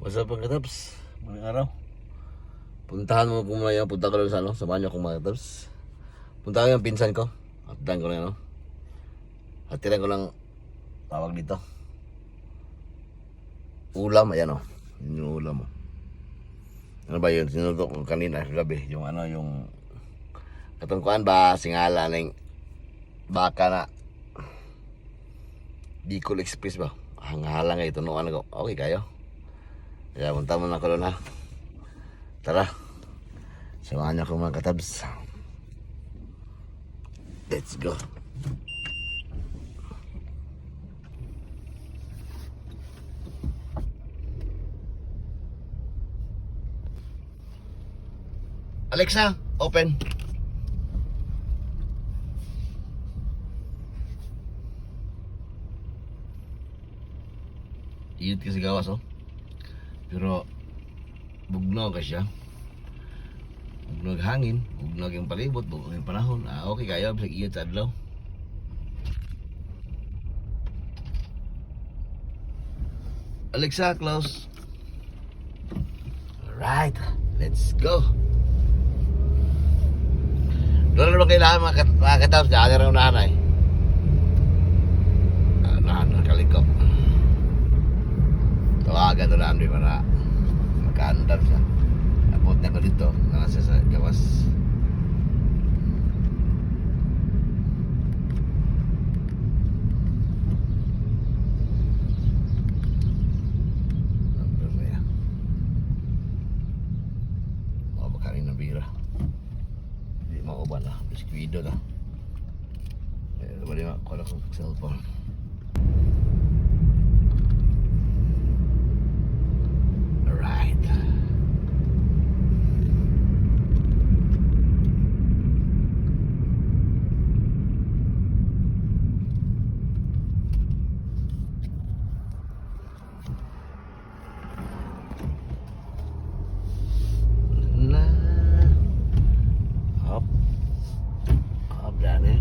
What's up mga katabs? Maraming araw. Puntahan mo kung may punta ko lang sa ano. Samahan niyo akong mga katabs. Punta ko yung pinsan ko. Hatiran ko lang ano. Hatiran ko lang tawag dito. Ulam, ayan o. Yun yung ulam o. Ano ba yun? Sinutok ko kanina kagabi. Yung ano yung katungkuan ba? Singala na yung baka na Bicol Express ba? Hanghalang nga ito. Noon ako. Okay kayo? Kaya punta mo na ko doon ha. Tara. Samahan niyo ako mga katabs. Let's go. Alexa, open. Init kasi gawas oh. Pero bugnog ka siya. Bugnog hangin, bugnog yung palibot, bugnog yung panahon. Okay kayo, bisag iyot sa adlaw. Alexa, close. Alright, let's go. Doon naman kailangan mga katapos, daan na rin unahan ay. Unahan, nakalikop. Tawagan na namin para makaandar siya. Napot na ko dito, nasa sa gawas. Andar na yan. Mabakarin ng bira. Hindi mauban na, biskwido na. Bali nga, kuha ko sa cellphone. Alright. Na. Hop. Hop dan eh.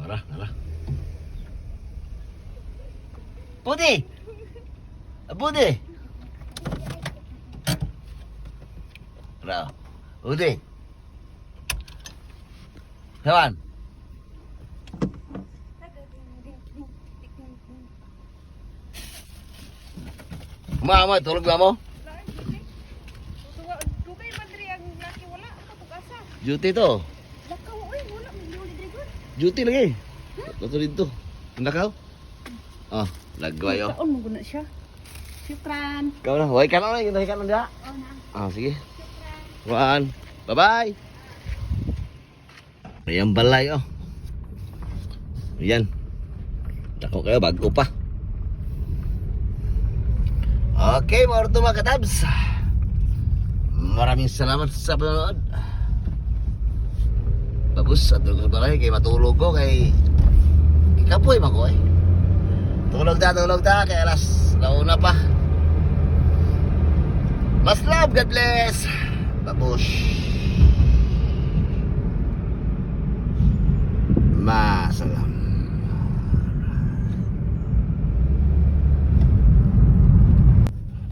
Nara. Putih! Putih! Nara. Putih! Kawan? Mama, tulog ba mo? Dugay man diri ang laki wala ako pag-asa. Duty to. Lakaw oy wala magli diri gud. Duty lagi. Ito dito. Nakaw? Oh, lagway oh. Taon mo guna siya. Syukran. Ikaw na, huwag ka na lang, hintahin ka na diha. Oh na. Ah, sige. One. Bye-bye. Ayan balay oh. Ayan. Dako kayo, bago pa. Okay, mga orto mga katabs. Maraming salamat sa panonood. Babus, at tulog sa balay, kay matulog ko, kay ikapoy mako eh. Tulog ta, kay alas launa pa. Mas love, God bless. Babus. Masalam.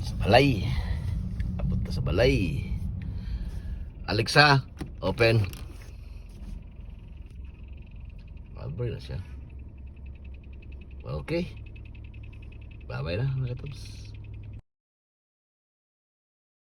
Sa balay. Abot na sa balay. Alexa, open. Albert na siya. Okay. Bye-bye na mga katabs.